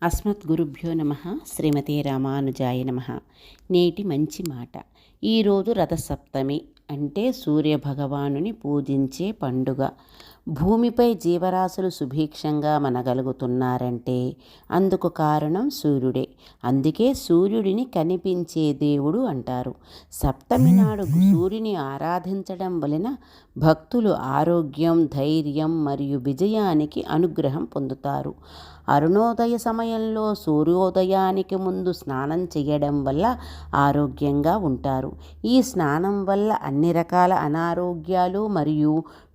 అస్మద్గురుభ్యో నమః. శ్రీమతే రామానుజాయ నమః. నేటి మంచి మాట. ఈరోజు రథసప్తమి అంటే సూర్యభగవానుని పూజించే పండుగ. భూమిపై జీవరాశులు సుభిక్షంగా మనగలుగుతున్నారంటే అందుకు కారణం సూర్యుడే. అందుకే సూర్యుడిని కనిపించే దేవుడు అంటారు. సప్తమి నాడు సూర్యుని ఆరాధించడం వలన భక్తులు ఆరోగ్యం, ధైర్యం మరియు విజయానికి అనుగ్రహం పొందుతారు. అరుణోదయ సమయంలో సూర్యోదయానికి ముందు స్నానం చేయడం వల్ల ఆరోగ్యంగా ఉంటారు. ఈ స్నానం వల్ల అన్ని రకాల అనారోగ్యాలు మరియు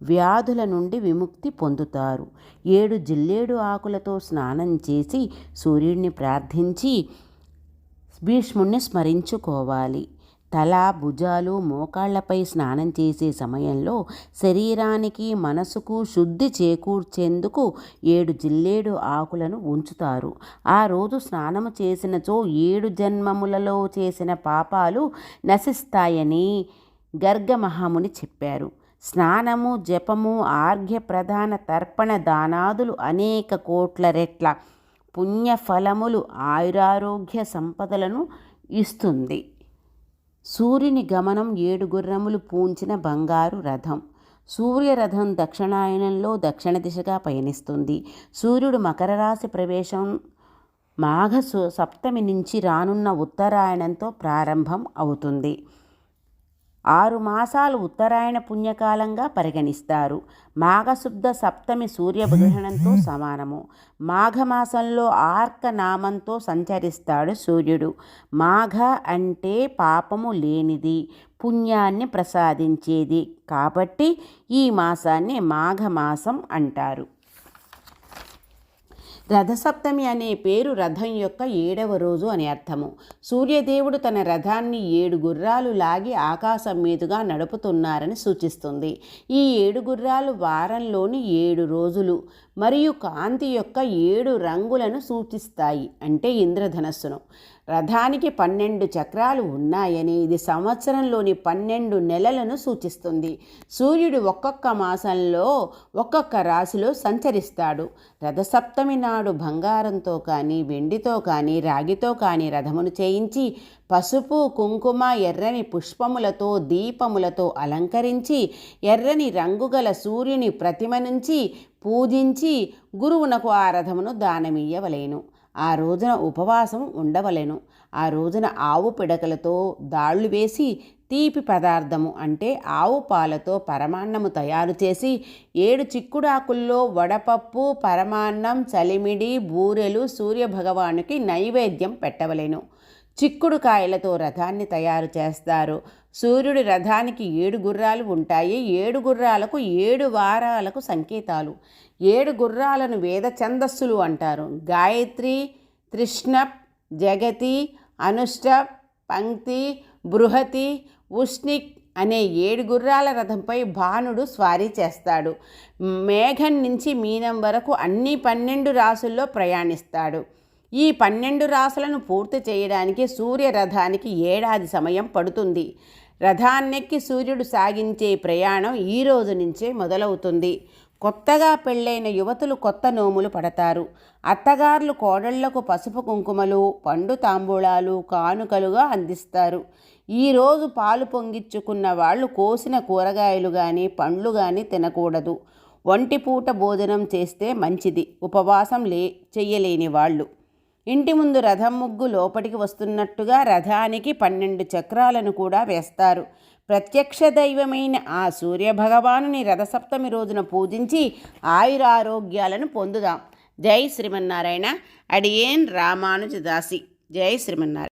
వ్యాధుల నుండి విముక్తి పొందుతారు. 7 జిల్లేడు ఆకులతో స్నానం చేసి సూర్యుడిని ప్రార్థించి భీష్ముడిని స్మరించుకోవాలి. తల, భుజాలు, మోకాళ్లపై స్నానం చేసే సమయంలో శరీరానికి, మనసుకు శుద్ధి చేకూర్చేందుకు 7 జిల్లేడు ఆకులను ఉంచుతారు. ఆ రోజు స్నానము చేసినచో 7 జన్మములలో చేసిన పాపాలు నశిస్తాయని గర్గ మహాముని చెప్పారు. స్నానము, జపము, ఆర్ఘ్య ప్రధాన, తర్పణ, దానాదులు అనేక కోట్ల రెట్ల పుణ్యఫలములు, ఆయురారోగ్య సంపదలను ఇస్తుంది. సూర్యుని గమనం 7 గుర్రములు పూంచిన బంగారు రథం. సూర్యరథం దక్షిణాయనంలో దక్షిణ దిశగా పయనిస్తుంది. సూర్యుడు మకర రాశి ప్రవేశం మాఘ సప్తమి నుంచి రానున్న ఉత్తరాయణంతో ప్రారంభం అవుతుంది. 6 మాసాలు ఉత్తరాయణ పుణ్యకాలంగా పరిగణిస్తారు. మాఘశుద్ధ సప్తమి సూర్యగ్రహణంతో సమానము. మాఘమాసంలో ఆర్క నామంతో సంచరిస్తాడు సూర్యుడు. మాఘ అంటే పాపము లేనిది, పుణ్యాన్ని ప్రసాదించేది. కాబట్టి ఈ మాసాన్ని మాఘమాసం అంటారు. రథసప్తమి అనే పేరు రథం యొక్క 7వ రోజు అని అర్థము. సూర్యదేవుడు తన రథాన్ని 7 గుర్రాలు లాగి ఆకాశం మీదుగా నడుపుతున్నారని సూచిస్తుంది. ఈ 7 గుర్రాలు వారంలోని 7 రోజులు మరియు కాంతి యొక్క 7 రంగులను సూచిస్తాయి. అంటే ఇంద్రధనస్సును. రథానికి 12 చక్రాలు ఉన్నాయని, ఇది సంవత్సరంలోని 12 నెలలను సూచిస్తుంది. సూర్యుడు ఒక్కొక్క మాసంలో ఒక్కొక్క రాశిలో సంచరిస్తాడు. రథసప్తమి నాడు బంగారంతో కానీ, వెండితో కానీ, రాగితో కానీ రథమును చేయించి పసుపు, కుంకుమ, ఎర్రని పుష్పములతో, దీపములతో అలంకరించి ఎర్రని రంగుగల సూర్యుని ప్రతిమ నుంచి పూజించి గురువునకు ఆ రథమును దానమియ్యవలెను. ఆ రోజున ఉపవాసం ఉండవలెను. ఆ రోజున ఆవు పిడకలతో దాళ్ళు వేసి తీపి పదార్థము అంటే ఆవు పాలతో పరమాన్నము తయారు చేసి 7 చిక్కుడాకుల్లో వడపప్పు, పరమాన్నం, చలిమిడి, బూరెలు సూర్యభగవానుకి నైవేద్యం పెట్టవలెను. చిక్కుడు కాయలతో రథాన్ని తయారు చేస్తారు. సూర్యుడి రథానికి 7 గుర్రాలు ఉంటాయి. 7 గుర్రాలకు 7 వారాలకు సంకేతాలు. 7 గుర్రాలను వేద ఛందస్సులు అంటారు. గాయత్రి, తృష్ణప్, జగతి, అనుష్టప్, పంక్తి, బృహతి, ఉష్ణిక్ అనే 7 గుర్రాల రథంపై భానుడు స్వారీ చేస్తాడు. మేఘం నుంచి మీనం వరకు అన్ని 12 రాసుల్లో ప్రయాణిస్తాడు. ఈ 12 రాసులను పూర్తి చేయడానికి సూర్యరథానికి ఏడాది సమయం పడుతుంది. రథాన్నెక్కి సూర్యుడు సాగించే ప్రయాణం ఈ రోజు నుంచే మొదలవుతుంది. కొత్తగా పెళ్ళైన యువతులు కొత్త నోములు పడతారు. అత్తగారులు కోడళ్లకు పసుపు కుంకుమలు, పండు తాంబూలాలు కానుకలుగా అందిస్తారు. ఈరోజు పాలు పొంగిచ్చుకున్న వాళ్ళు కోసిన కూరగాయలు కానీ, పండ్లు కానీ తినకూడదు. ఒంటిపూట భోజనం చేస్తే మంచిది. ఉపవాసం చెయ్యలేని వాళ్ళు. ఇంటి ముందు రథం ముగ్గు లోపలికి వస్తున్నట్టుగా రథానికి 12 చక్రాలను కూడా వేస్తారు. ప్రత్యక్ష దైవమైన ఆ సూర్యభగవానుని రథసప్తమి రోజున పూజించి ఆయురారోగ్యాలను పొందుదాం. జై శ్రీమన్నారాయణ. అడియేన్ రామానుజదాసి. జై శ్రీమన్నారాయణ.